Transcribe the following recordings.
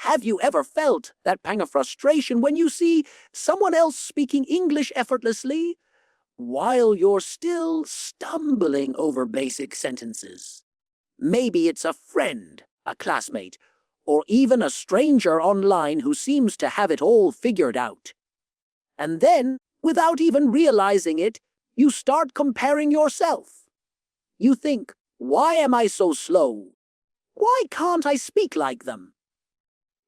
Have you ever felt that pang of frustration when you see someone else speaking English effortlessly while you're still stumbling over basic sentences? Maybe it's a friend, a classmate, or even a stranger online who seems to have it all figured out. And then, without even realizing it, you start comparing yourself. You think, why am I so slow? Why can't I speak like them?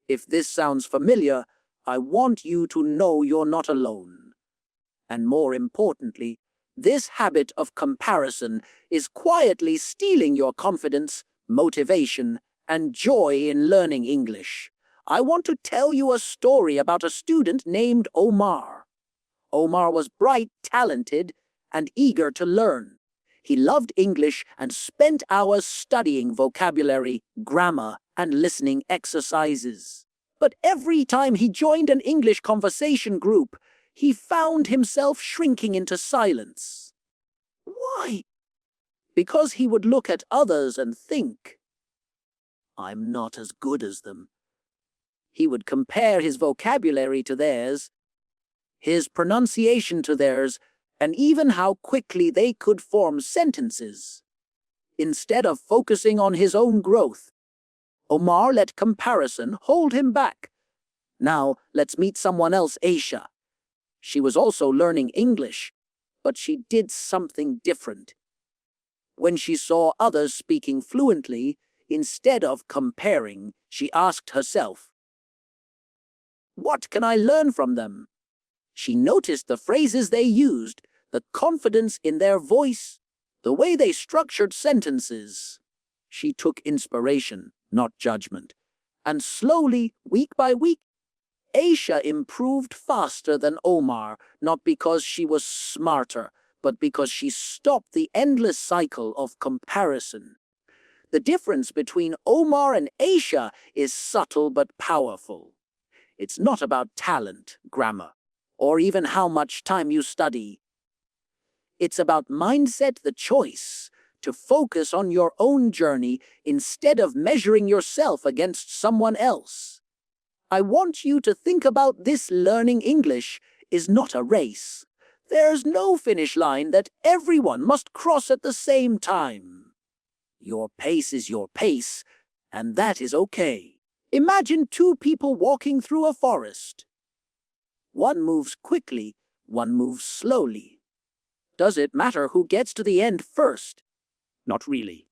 If this sounds familiar, I want you to know you're not alone. And more importantly, this habit of comparison is quietly stealing your confidence, motivation, and joy in learning English. I want to tell you a story about a student named Omar. Omar was bright, talented, and eager to learn. He loved English and spent hours studying vocabulary, grammar, and listening exercises. But every time he joined an English conversation group, he found himself shrinking into silence. Why? Because he would look at others and think, I'm not as good as them. He would compare his vocabulary to theirs, his pronunciation to theirs, and even how quickly they could form sentences. Instead of focusing on his own growth, Omar let comparison hold him back. Now, let's meet someone else, Aisha. She was also learning English, but she did something different. When she saw others speaking fluently, instead of comparing, she asked herself, what can I learn from them? She noticed the phrases they used, the confidence in their voice, the way they structured sentences. She took inspiration, not judgment. And slowly, week by week, Aisha improved faster than Omar, not because she was smarter, but because she stopped the endless cycle of comparison. The difference between Omar and Aisha is subtle but powerful. It's not about talent, grammar, or even how much time you study. It's about mindset, the choice to focus on your own journey instead of measuring yourself against someone else. I want you to think about this: learning English is not a race. There's no finish line that everyone must cross at the same time. Your pace is your pace, and that is okay. Imagine two people walking through a forest. One moves quickly, one moves slowly. Does it matter who gets to the end first? Not really.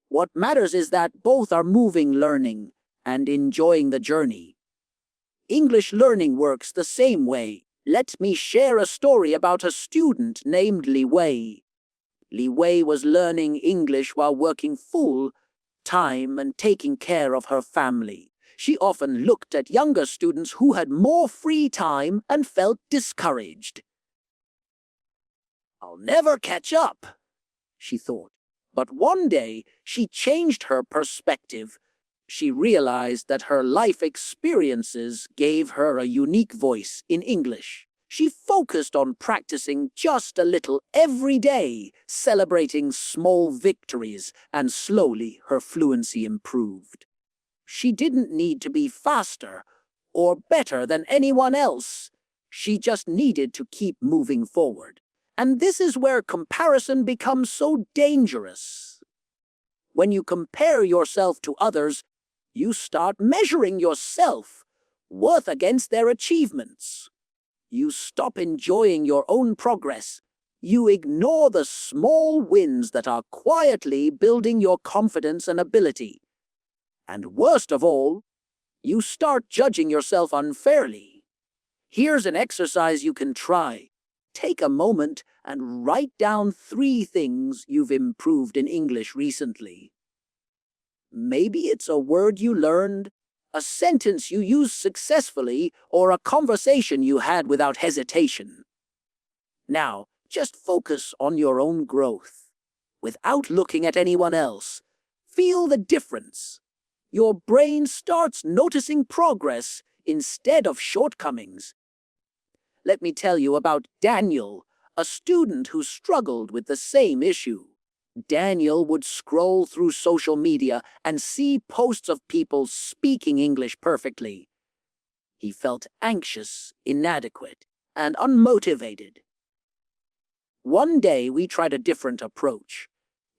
What matters is that both are moving, learning, and enjoying the journey. English learning works the same way. Let me share a story about a student named Li Wei. Li Wei was learning English while working full time and taking care of her family. She often looked at younger students who had more free time and felt discouraged. I'll never catch up, she thought. But one day, she changed her perspective. She realized that her life experiences gave her a unique voice in English. She focused on practicing just a little every day, celebrating small victories, and slowly her fluency improved. She didn't need to be faster or better than anyone else. She just needed to keep moving forward. And this is where comparison becomes so dangerous. When you compare yourself to others, you start measuring your self-worth against their achievements. You stop enjoying your own progress. You ignore the small wins that are quietly building your confidence and ability. And worst of all, you start judging yourself unfairly. Here's an exercise you can try. Take a moment and write down 3 things you've improved in English recently. Maybe it's a word you learned, a sentence you used successfully, or a conversation you had without hesitation. Now, just focus on your own growth, without looking at anyone else. Feel the difference. Your brain starts noticing progress instead of shortcomings. Let me tell you about Daniel, a student who struggled with the same issue. Daniel would scroll through social media and see posts of people speaking English perfectly. He felt anxious, inadequate, and unmotivated. One day we tried a different approach.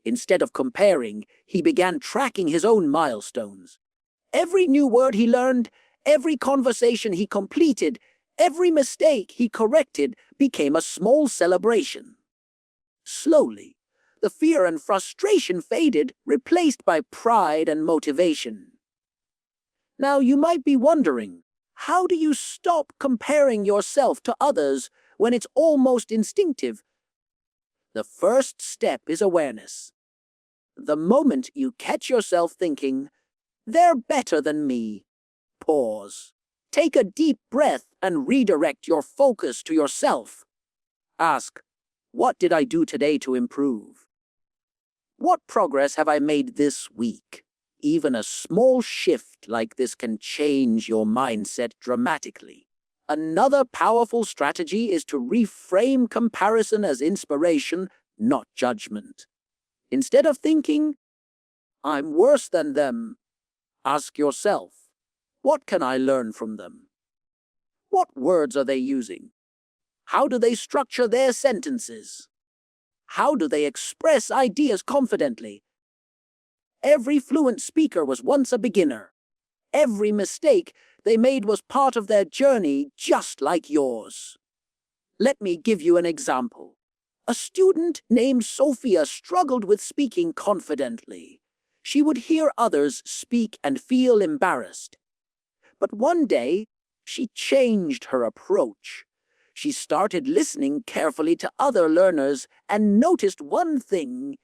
Instead of comparing, he began tracking his own milestones. Every new word he learned, every conversation he completed, every mistake he corrected became a small celebration. Slowly, the fear and frustration faded, replaced by pride and motivation. Now you might be wondering, how do you stop comparing yourself to others when it's almost instinctive? The first step is awareness. The moment you catch yourself thinking, "They're better than me," pause. Take a deep breath and redirect your focus to yourself. Ask, what did I do today to improve? What progress have I made this week? Even a small shift like this can change your mindset dramatically. Another powerful strategy is to reframe comparison as inspiration, not judgment. Instead of thinking, "I'm worse than them," ask yourself, what can I learn from them? What words are they using? How do they structure their sentences? How do they express ideas confidently? Every fluent speaker was once a beginner. Every mistake they made was part of their journey, just like yours. Let me give you an example. A student named Sophia struggled with speaking confidently. She would hear others speak and feel embarrassed. But one day, she changed her approach. She started listening carefully to other learners and noticed one thing: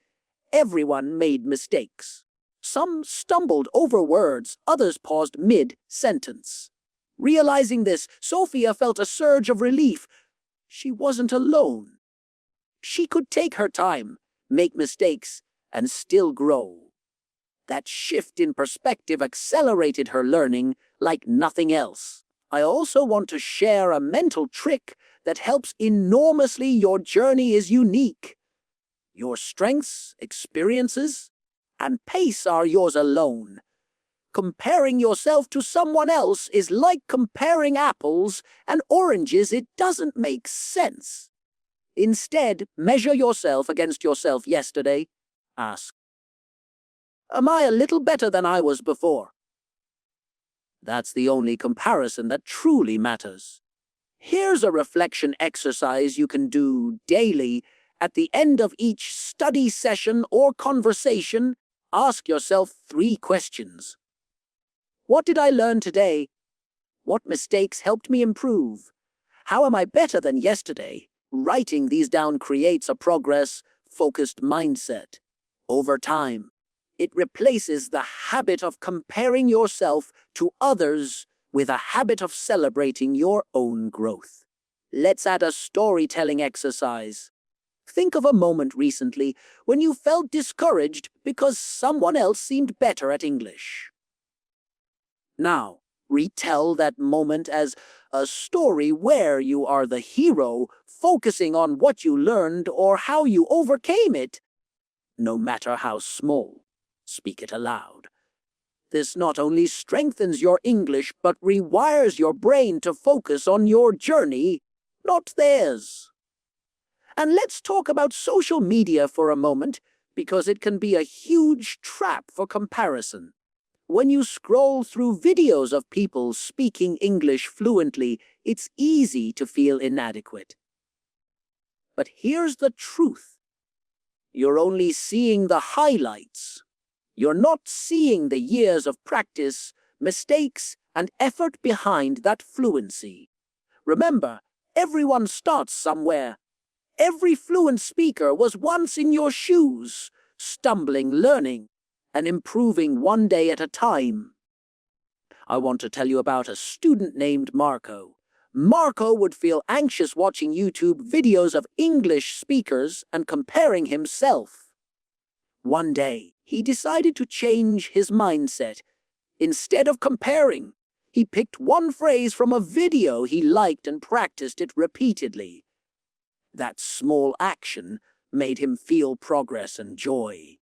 everyone made mistakes. Some stumbled over words, others paused mid-sentence. Realizing this, Sophia felt a surge of relief. She wasn't alone. She could take her time, make mistakes, and still grow. That shift in perspective accelerated her learning like nothing else. I also want to share a mental trick that helps enormously. Your journey is unique. Your strengths, experiences, and pace are yours alone. Comparing yourself to someone else is like comparing apples and oranges. It doesn't make sense. Instead, measure yourself against yourself yesterday. Ask, am I a little better than I was before? That's the only comparison that truly matters. Here's a reflection exercise you can do daily. At the end of each study session or conversation, ask yourself 3 questions. What did I learn today? What mistakes helped me improve? How am I better than yesterday? Writing these down creates a progress-focused mindset. Over time, it replaces the habit of comparing yourself to others with a habit of celebrating your own growth. Let's add a storytelling exercise. Think of a moment recently when you felt discouraged because someone else seemed better at English. Now, retell that moment as a story where you are the hero, focusing on what you learned or how you overcame it. No matter how small, speak it aloud. This not only strengthens your English, but rewires your brain to focus on your journey, not theirs. And let's talk about social media for a moment, because it can be a huge trap for comparison. When you scroll through videos of people speaking English fluently, it's easy to feel inadequate. But here's the truth. You're only seeing the highlights. You're not seeing the years of practice, mistakes, and effort behind that fluency. Remember, everyone starts somewhere. Every fluent speaker was once in your shoes, stumbling, learning, and improving one day at a time. I want to tell you about a student named Marco. Marco would feel anxious watching YouTube videos of English speakers and comparing himself. One day, he decided to change his mindset. Instead of comparing, he picked one phrase from a video he liked and practiced it repeatedly. That small action made him feel progress and joy.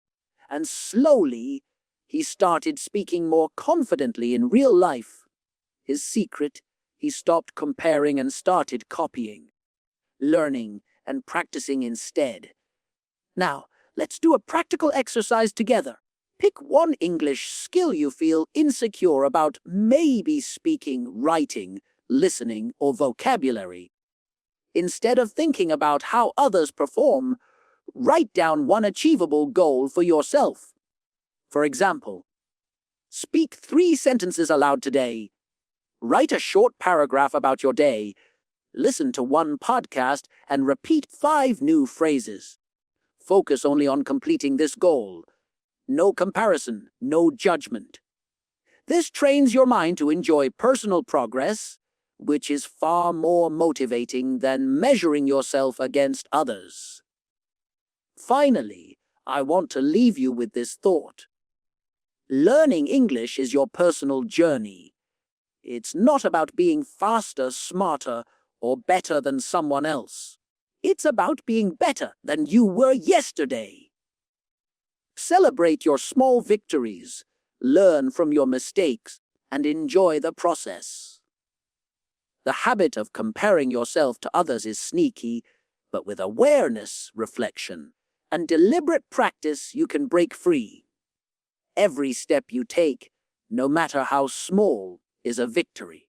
And slowly, he started speaking more confidently in real life. His secret, he stopped comparing and started copying, learning and practicing instead. Now, let's do a practical exercise together. Pick one English skill you feel insecure about, maybe speaking, writing, listening, or vocabulary. Instead of thinking about how others perform, write down one achievable goal for yourself. For example, speak 3 sentences aloud today. Write a short paragraph about your day. Listen to 1 podcast and repeat 5 new phrases. Focus only on completing this goal. No comparison, no judgment. This trains your mind to enjoy personal progress, which is far more motivating than measuring yourself against others. Finally, I want to leave you with this thought. Learning English is your personal journey. It's not about being faster, smarter, or better than someone else. It's about being better than you were yesterday. Celebrate your small victories, learn from your mistakes, and enjoy the process. The habit of comparing yourself to others is sneaky, but with awareness, reflection, and deliberate practice, you can break free. Every step you take, no matter how small, is a victory.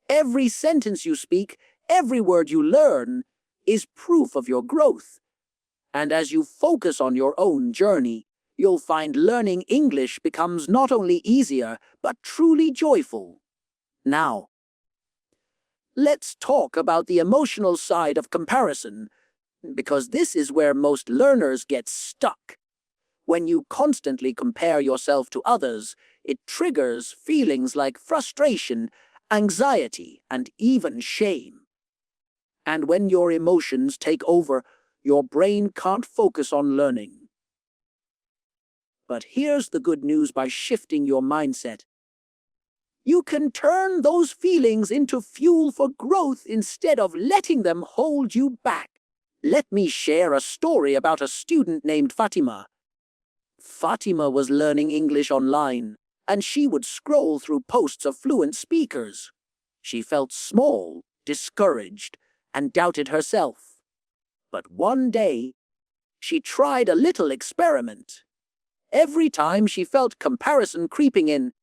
Every sentence you speak, every word you learn, is proof of your growth. And as you focus on your own journey, you'll find learning English becomes not only easier, but truly joyful. Now, let's talk about the emotional side of comparison, because this is where most learners get stuck. When you constantly compare yourself to others, it triggers feelings like frustration, anxiety, and even shame. And when your emotions take over, your brain can't focus on learning. But here's the good news: by shifting your mindset, you can turn those feelings into fuel for growth instead of letting them hold you back. Let me share a story about a student named Fatima. Fatima was learning English online, and she would scroll through posts of fluent speakers. She felt small, discouraged, and doubted herself. But one day, she tried a little experiment. Every time she felt comparison creeping in,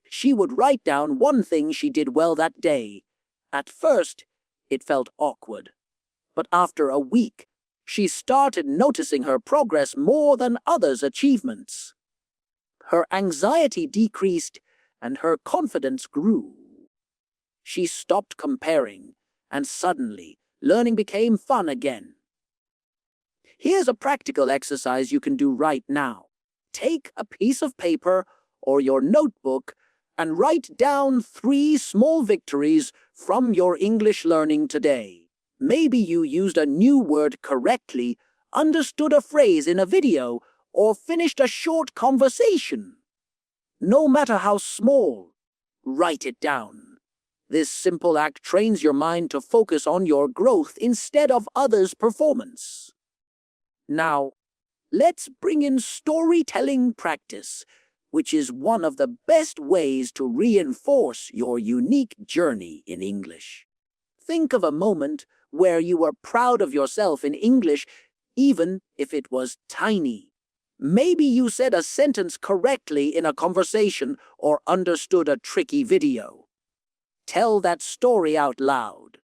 she would write down one thing she did well that day. At first, it felt awkward, but after a week, she started noticing her progress more than others' achievements. Her anxiety decreased and her confidence grew. She stopped comparing, and suddenly, learning became fun again. Here's a practical exercise you can do right now. Take a piece of paper or your notebook and write down 3 small victories from your English learning today. Maybe you used a new word correctly, understood a phrase in a video, or finished a short conversation. No matter how small, write it down. This simple act trains your mind to focus on your growth instead of others' performance. Now, let's bring in storytelling practice, which is one of the best ways to reinforce your unique journey in English. Think of a moment where you were proud of yourself in English, even if it was tiny. Maybe you said a sentence correctly in a conversation or understood a tricky video. Tell that story out loud.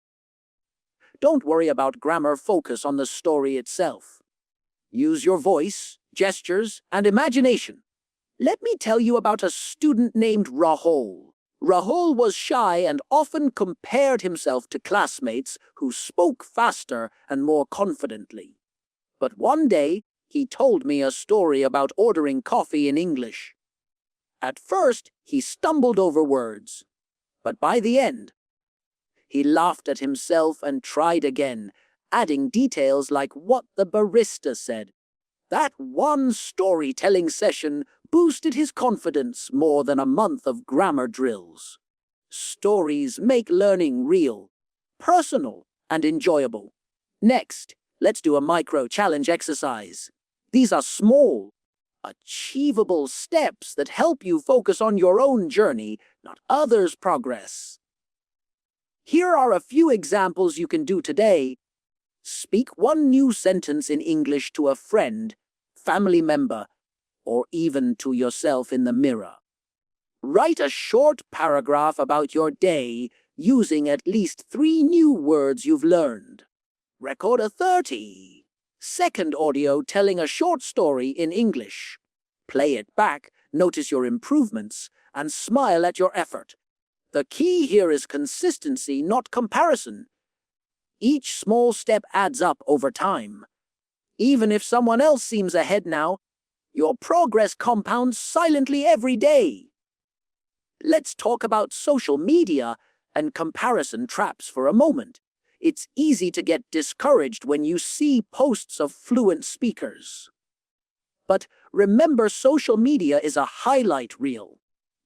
Don't worry about grammar, focus on the story itself. Use your voice, gestures, and imagination. Let me tell you about a student named Rahul. Rahul was shy and often compared himself to classmates who spoke faster and more confidently. But one day, he told me a story about ordering coffee in English. At first, he stumbled over words, but by the end, he laughed at himself and tried again, adding details like what the barista said. That one storytelling session boosted his confidence more than a month of grammar drills. Stories make learning real, personal, and enjoyable. Next, Let's do a micro-challenge exercise. These are small, achievable steps that help you focus on your own journey, not others' progress. Here are a few examples you can do today. Speak one new sentence in English to a friend, family member, or even to yourself in the mirror. Write a short paragraph about your day using at least 3 new words you've learned. Record a 30-second audio telling a short story in English. Play it back, notice your improvements, and smile at your effort. The key here is consistency, not comparison. Each small step adds up over time. Even if someone else seems ahead now, your progress compounds silently every day. Let's talk about social media and comparison traps for a moment. It's easy to get discouraged when you see posts of fluent speakers. But remember, social media is a highlight reel.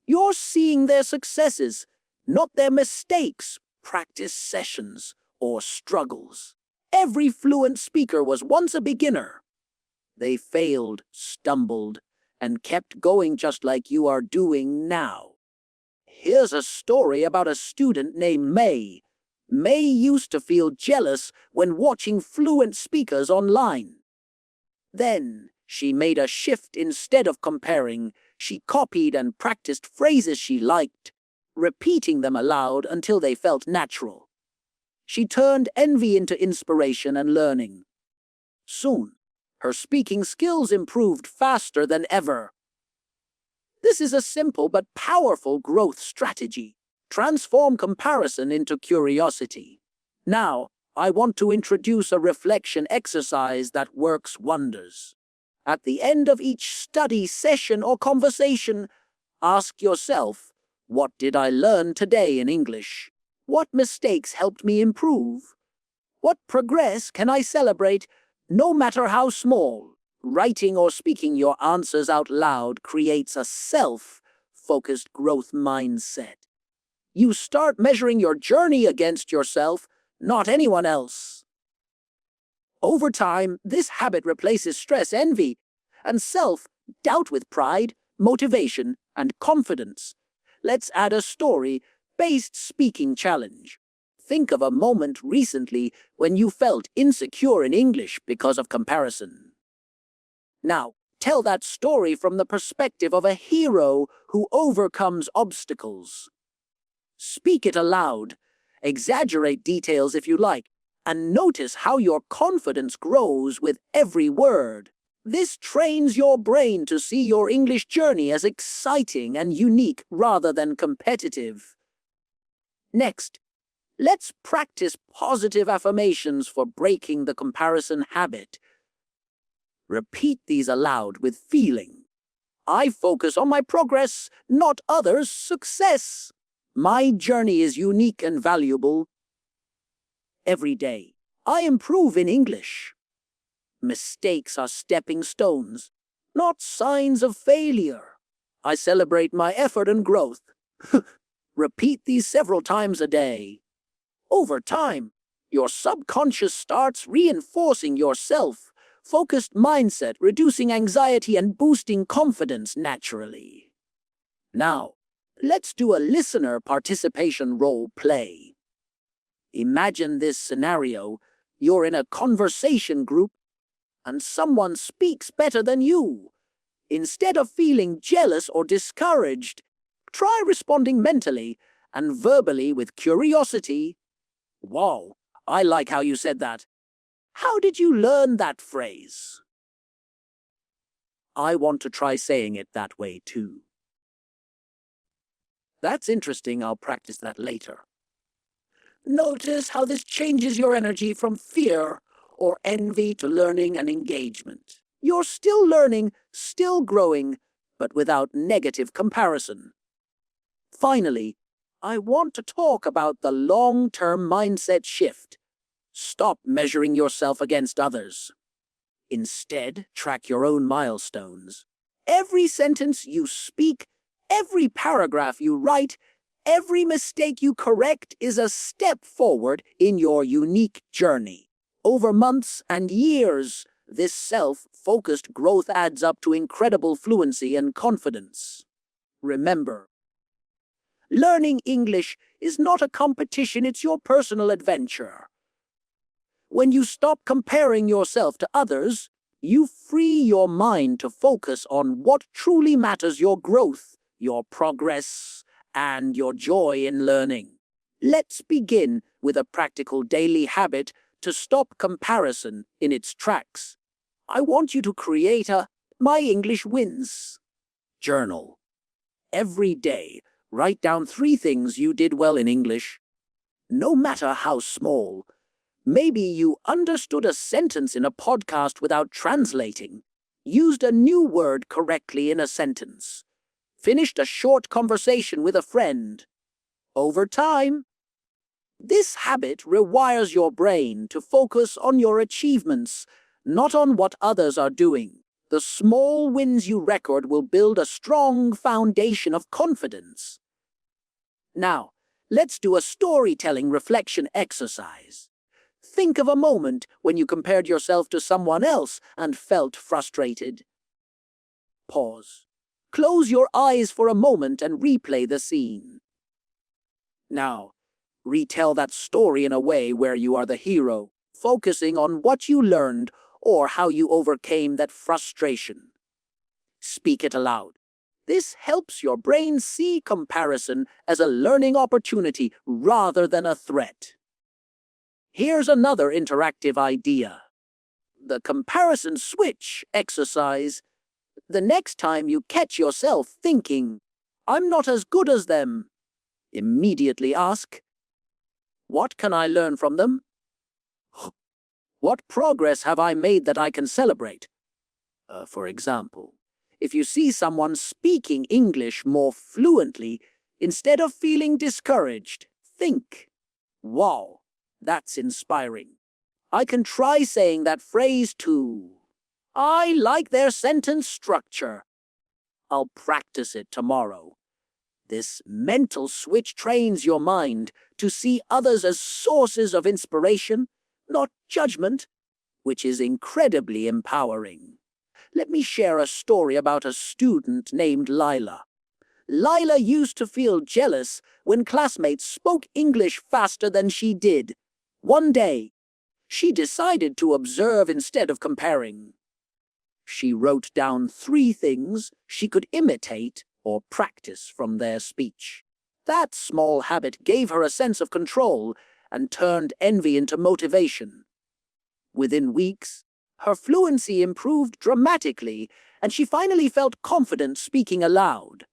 You're seeing their successes, not their mistakes, practice sessions, or struggles. Every fluent speaker was once a beginner. They failed, stumbled, and kept going just like you are doing now. Here's a story about a student named May. May used to feel jealous when watching fluent speakers online. Then she made a shift. Instead of comparing, she copied and practiced phrases she liked, repeating them aloud until they felt natural. She turned envy into inspiration and learning. Soon, her speaking skills improved faster than ever. This is a simple but powerful growth strategy. Transform comparison into curiosity. Now, I want to introduce a reflection exercise that works wonders. At the end of each study session or conversation, ask yourself, what did I learn today in English? What mistakes helped me improve? What progress can I celebrate, no matter how small? Writing or speaking your answers out loud creates a self-focused growth mindset. You start measuring your journey against yourself, not anyone else. Over time, this habit replaces stress, envy, and self-doubt with pride, motivation, and confidence. Let's add a story-based speaking challenge. Think of a moment recently when you felt insecure in English because of comparison. Now, tell that story from the perspective of a hero who overcomes obstacles. Speak it aloud, exaggerate details if you like, and notice how your confidence grows with every word. This trains your brain to see your English journey as exciting and unique rather than competitive. Next, let's practice positive affirmations for breaking the comparison habit. Repeat these aloud with feeling. I focus on my progress, not others' success. My journey is unique and valuable. Every day, I improve in English. Mistakes are stepping stones, not signs of failure. I celebrate my effort and growth. Repeat these several times a day. Over time, your subconscious starts reinforcing your self-focused mindset, reducing anxiety and boosting confidence naturally. Now, let's do a listener participation role play. Imagine this scenario. You're in a conversation group and someone speaks better than you. Instead of feeling jealous or discouraged, try responding mentally and verbally with curiosity. Wow, I like how you said that. How did you learn that phrase? I want to try saying it that way too. That's interesting. I'll practice that later. Notice how this changes your energy from fear or envy to learning and engagement. You're still learning, still growing, but without negative comparison. Finally, I want to talk about the long-term mindset shift. Stop measuring yourself against others. Instead, track your own milestones. Every sentence you speak, every paragraph you write, every mistake you correct is a step forward in your unique journey. Over months and years, this self-focused growth adds up to incredible fluency and confidence. Remember, learning English is not a competition, it's your personal adventure. When you stop comparing yourself to others, you free your mind to focus on what truly matters: your growth, your progress, and your joy in learning. Let's begin with a practical daily habit to stop comparison in its tracks. I want you to create a My English Wins journal. Every day, write down 3 things you did well in English, no matter how small. Maybe you understood a sentence in a podcast without translating, used a new word correctly in a sentence, finished a short conversation with a friend. Over time, this habit rewires your brain to focus on your achievements, not on what others are doing. The small wins you record will build a strong foundation of confidence. Now, let's do a storytelling reflection exercise. Think of a moment when you compared yourself to someone else and felt frustrated. Pause. Close your eyes for a moment and replay the scene. Now, retell that story in a way where you are the hero, focusing on what you learned or how you overcame that frustration. Speak it aloud. This helps your brain see comparison as a learning opportunity rather than a threat. Here's another interactive idea: the comparison switch exercise. The next time you catch yourself thinking, "I'm not as good as them," immediately ask, "What can I learn from them? What progress have I made that I can celebrate?" For example, if you see someone speaking English more fluently, instead of feeling discouraged, think, "Wow, that's inspiring. I can try saying that phrase too. I like their sentence structure. I'll practice it tomorrow." This mental switch trains your mind to see others as sources of inspiration, not judgment, which is incredibly empowering. Let me share a story about a student named Lila. Lila used to feel jealous when classmates spoke English faster than she did. One day, she decided to observe instead of comparing. She wrote down 3 things she could imitate or practice from their speech. That small habit gave her a sense of control and turned envy into motivation. Within weeks, her fluency improved dramatically, and she finally felt confident speaking aloud.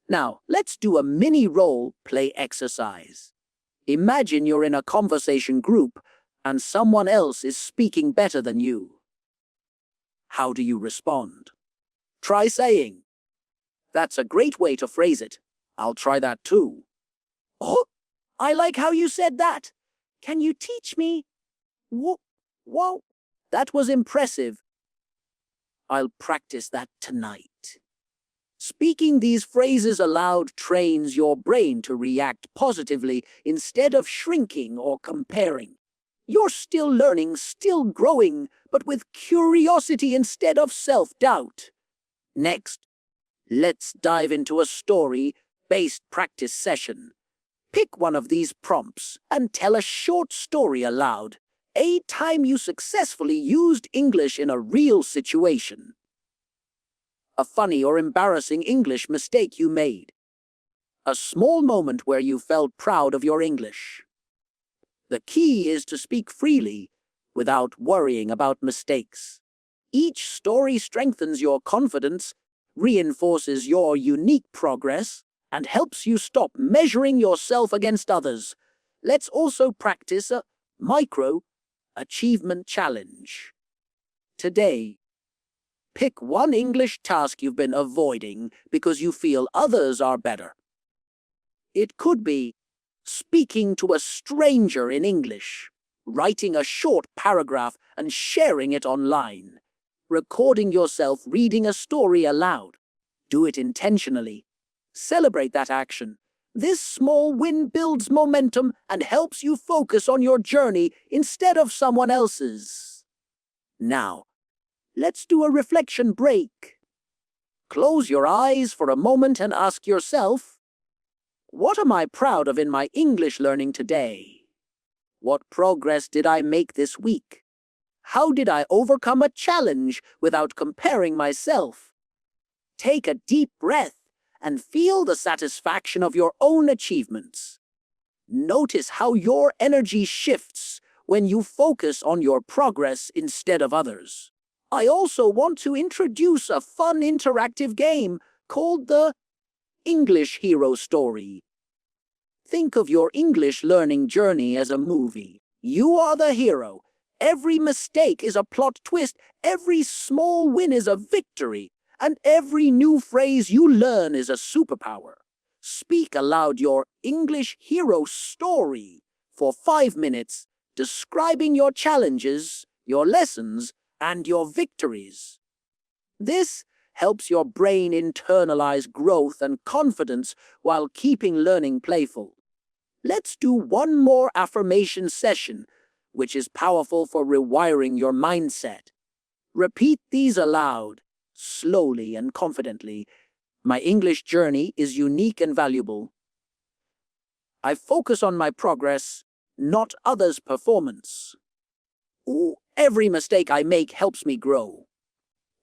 Now, let's do a mini role play exercise. Imagine you're in a conversation group and someone else is speaking better than you. How do you respond? Try saying, "That's a great way to phrase it. I'll try that too." "Oh, I like how you said that. Can you teach me?" Whoa, that was impressive. I'll practice that tonight." Speaking these phrases aloud trains your brain to react positively instead of shrinking or comparing. You're still learning, still growing, but with curiosity instead of self-doubt. Next, let's dive into a story-based practice session. Pick one of these prompts and tell a short story aloud. A time you successfully used English in a real situation. A funny or embarrassing English mistake you made. A small moment where you felt proud of your English. The key is to speak freely without worrying about mistakes. Each story strengthens your confidence, reinforces your unique progress, and helps you stop measuring yourself against others. Let's also practice a micro-achievement challenge. Today, pick one English task you've been avoiding because you feel others are better. It could be speaking to a stranger in English, writing a short paragraph and sharing it online, recording yourself reading a story aloud. Do it intentionally. Celebrate that action, This small win builds momentum and helps you focus on your journey instead of someone else's. Now, let's do a reflection break. Close your eyes for a moment and ask yourself, what am I proud of in my English learning today? What progress did I make this week? How did I overcome a challenge without comparing myself? Take a deep breath and feel the satisfaction of your own achievements. Notice how your energy shifts when you focus on your progress instead of others. I also want to introduce a fun interactive game called the English Hero Story. Think of your English learning journey as a movie. You are the hero. Every mistake is a plot twist, every small win is a victory, and every new phrase you learn is a superpower. Speak aloud your English hero story for 5 minutes, describing your challenges, your lessons, and your victories. This helps your brain internalize growth and confidence while keeping learning playful. Let's do one more affirmation session, which is powerful for rewiring your mindset. Repeat these aloud, slowly and confidently. My English journey is unique and valuable. I focus on my progress, not others' performance. Ooh, every mistake I make helps me grow.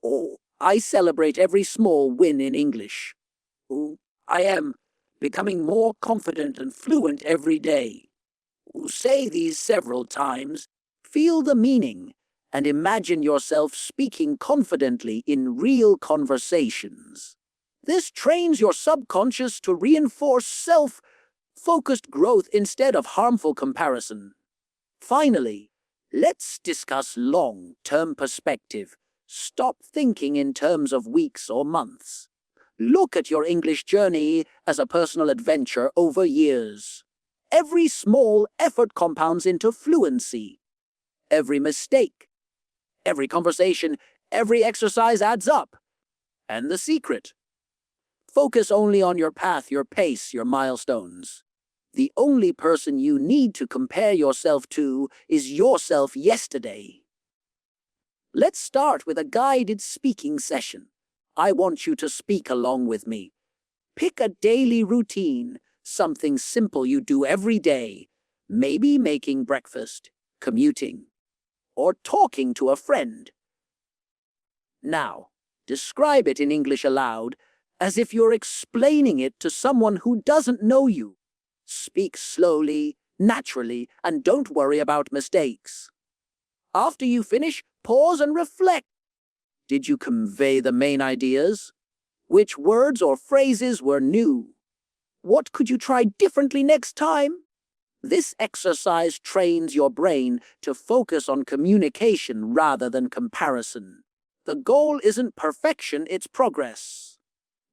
Oh, I celebrate every small win in English. Ooh, I am becoming more confident and fluent every day. Ooh, say these several times, feel the meaning, and imagine yourself speaking confidently in real conversations. This trains your subconscious to reinforce self-focused growth instead of harmful comparison. Finally, let's discuss long-term perspective. Stop thinking in terms of weeks or months. Look at your English journey as a personal adventure over years. Every small effort compounds into fluency. Every mistake, every conversation, every exercise adds up. And the secret? Focus only on your path, your pace, your milestones. The only person you need to compare yourself to is yourself yesterday. Let's start with a guided speaking session. I want you to speak along with me. Pick a daily routine, something simple you do every day. Maybe making breakfast, commuting, or talking to a friend. Now, describe it in English aloud, as if you're explaining it to someone who doesn't know you. Speak slowly, naturally, and don't worry about mistakes. After you finish, pause and reflect. Did you convey the main ideas? Which words or phrases were new? What could you try differently next time? This exercise trains your brain to focus on communication rather than comparison. The goal isn't perfection, it's progress.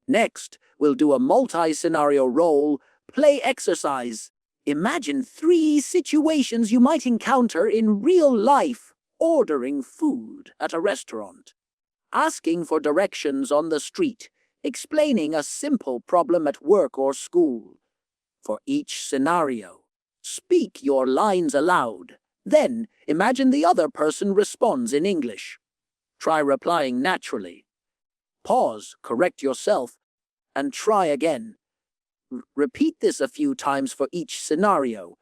Next, we'll do a multi-scenario role-play exercise. Imagine 3 situations you might encounter in real life: ordering food at a restaurant, asking for directions on the street, explaining a simple problem at work or school. For each scenario, speak your lines aloud. Then, imagine the other person responds in English. Try replying naturally. Pause, correct yourself, and try again. Repeat this a few times for each scenario.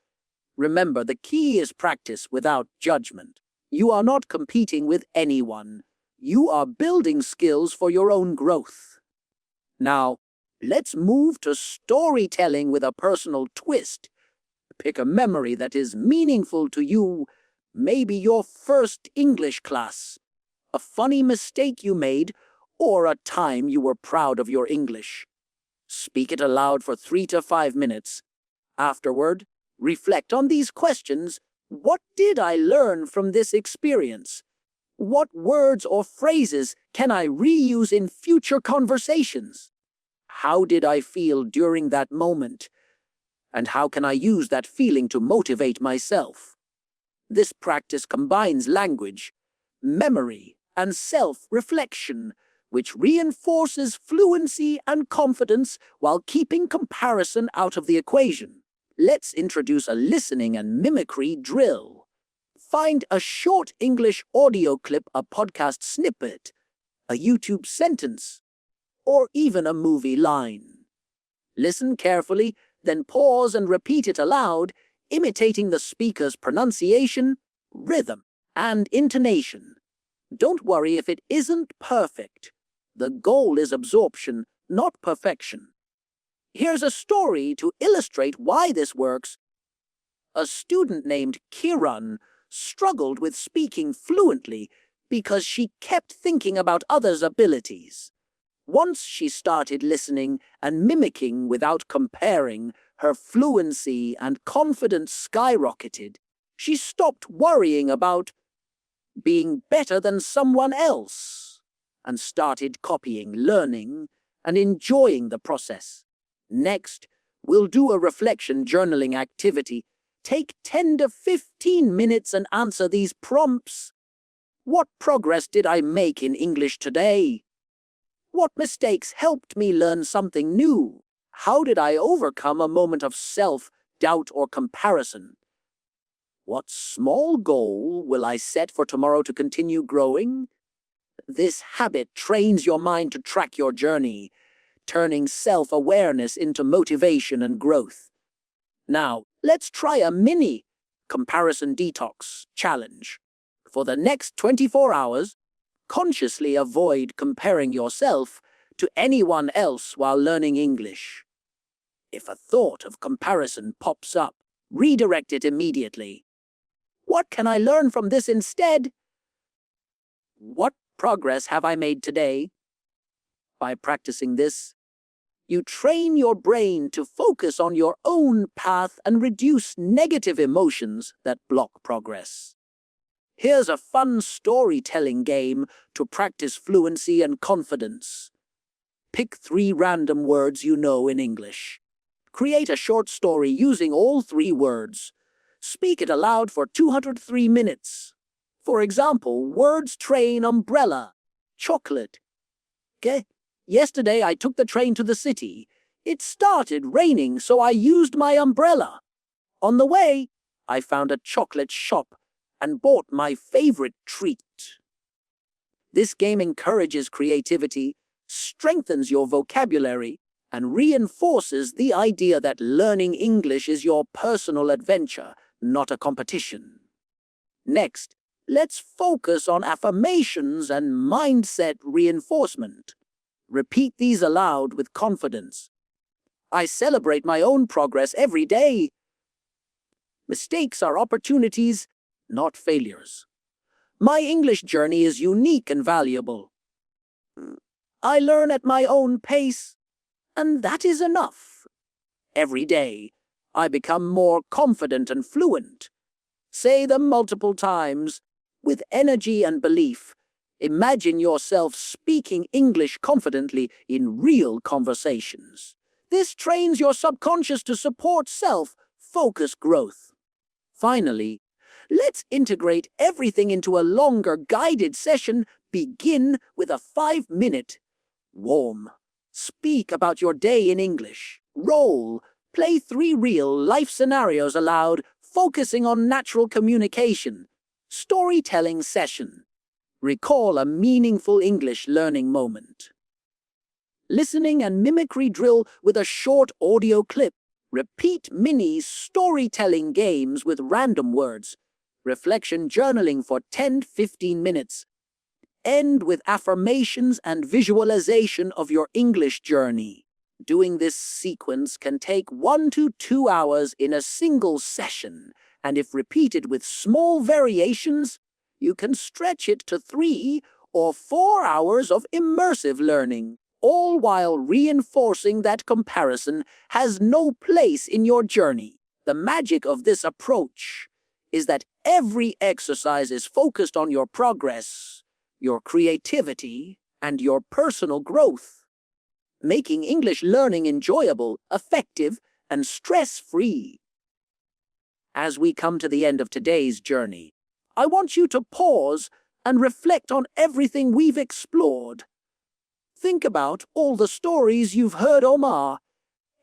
Remember, the key is practice without judgment. You are not competing with anyone. You are building skills for your own growth. Now, let's move to storytelling with a personal twist. Pick a memory that is meaningful to you, maybe your first English class, a funny mistake you made, or a time you were proud of your English. Speak it aloud for 3 to 5 minutes. Afterward, reflect on these questions. What did I learn from this experience? What words or phrases can I reuse in future conversations? How did I feel during that moment? And how can I use that feeling to motivate myself? This practice combines language, memory, and self-reflection, which reinforces fluency and confidence while keeping comparison out of the equation. Let's introduce a listening and mimicry drill. Find a short English audio clip, a podcast snippet, a YouTube sentence, or even a movie line. Listen carefully, then pause and repeat it aloud, imitating the speaker's pronunciation, rhythm, and intonation. Don't worry if it isn't perfect. The goal is absorption, not perfection. Here's a story to illustrate why this works. A student named Kiran struggled with speaking fluently because she kept thinking about others' abilities. Once she started listening and mimicking without comparing, her fluency and confidence skyrocketed. She stopped worrying about being better than someone else and started copying, learning, and enjoying the process. Next, we'll do a reflection journaling activity. Take 10 to 15 minutes and answer these prompts. What progress did I make in English today? What mistakes helped me learn something new? How did I overcome a moment of self-doubt or comparison? What small goal will I set for tomorrow to continue growing? This habit trains your mind to track your journey, turning self-awareness into motivation and growth. Now, let's try a mini comparison detox challenge. For the next 24 hours, consciously avoid comparing yourself to anyone else while learning English. If a thought of comparison pops up, redirect it immediately. What can I learn from this instead? What progress have I made today? By practicing this, you train your brain to focus on your own path and reduce negative emotions that block progress. Here's a fun storytelling game to practice fluency and confidence. Pick 3 random words you know in English. Create a short story using all 3 words. Speak it aloud for 203 minutes. For example, words train, umbrella, chocolate. Okay? Yesterday I took the train to the city. It started raining, so I used my umbrella. On the way, I found a chocolate shop and bought my favorite treat. This game encourages creativity, strengthens your vocabulary, and reinforces the idea that learning English is your personal adventure, not a competition. Next, let's focus on affirmations and mindset reinforcement. Repeat these aloud with confidence. I celebrate my own progress every day. Mistakes are opportunities, not failures. My English journey is unique and valuable. I learn at my own pace, and that is enough. Every day, I become more confident and fluent. Say them multiple times, with energy and belief. Imagine yourself speaking English confidently in real conversations. This trains your subconscious to support self-focused growth. Finally, let's integrate everything into a longer guided session. Begin with a 5-minute warm. Speak about your day in English. Role. Play 3 real-life scenarios aloud, focusing on natural communication. Storytelling session. Recall a meaningful English learning moment. Listening and mimicry drill with a short audio clip. Repeat mini storytelling games with random words. Reflection journaling for 10-15 minutes. End with affirmations and visualization of your English journey. Doing this sequence can take 1 to 2 hours in a single session, and if repeated with small variations, you can stretch it to 3 or 4 hours of immersive learning, all while reinforcing that comparison has no place in your journey. The magic of this approach is that every exercise is focused on your progress, your creativity, and your personal growth, making English learning enjoyable, effective, and stress-free. As we come to the end of today's journey, I want you to pause and reflect on everything we've explored. Think about all the stories you've heard Omar,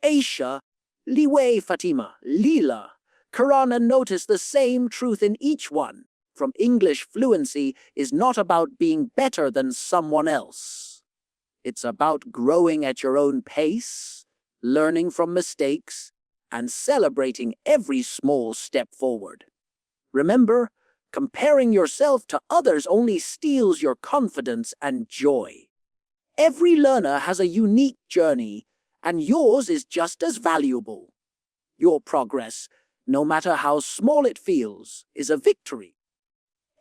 Aisha, Liwei Fatima, Leela, Quran, and notice the same truth in each one. From English, fluency is not about being better than someone else. It's about growing at your own pace, learning from mistakes, and celebrating every small step forward. Remember, comparing yourself to others only steals your confidence and joy. Every learner has a unique journey, and yours is just as valuable. Your progress, no matter how small it feels, is a victory.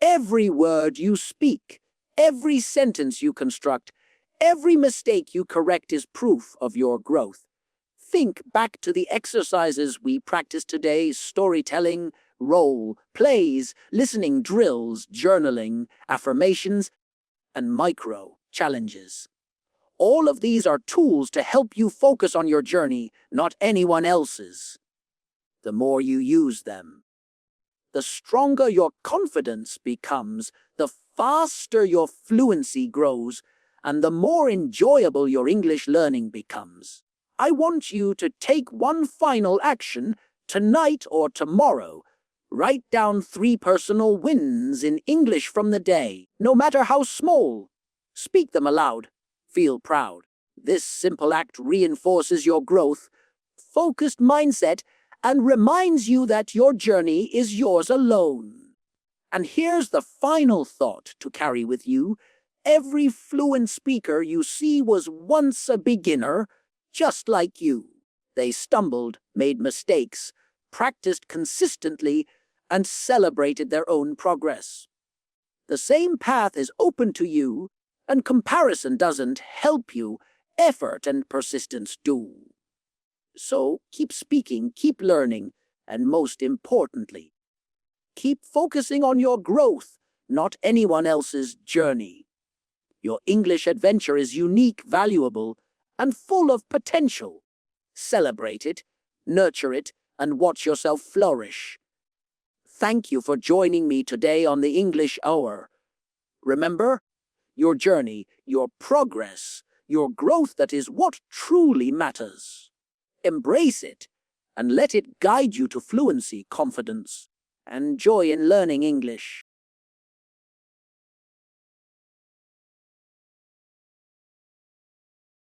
Every word you speak, every sentence you construct, every mistake you correct is proof of your growth. Think back to the exercises we practiced today: storytelling, role, plays, listening drills, journaling, affirmations, and micro challenges. All of these are tools to help you focus on your journey, not anyone else's. The more you use them, the stronger your confidence becomes, the faster your fluency grows, and the more enjoyable your English learning becomes. I want you to take one final action tonight or tomorrow. Write down 3 personal wins in English from the day, no matter how small. Speak them aloud. Feel proud. This simple act reinforces your growth, focused mindset, and reminds you that your journey is yours alone. And here's the final thought to carry with you. Every fluent speaker you see was once a beginner, just like you. They stumbled, made mistakes, practiced consistently, and celebrated their own progress. The same path is open to you, and comparison doesn't help you. Effort and persistence do. So keep speaking, keep learning, and most importantly, keep focusing on your growth, not anyone else's journey. Your English adventure is unique, valuable, and full of potential. Celebrate it, nurture it, and watch yourself flourish. Thank you for joining me today on the English Hour. Remember, your journey, your progress, your growth, that is what truly matters. Embrace it and let it guide you to fluency, confidence, and joy in learning English.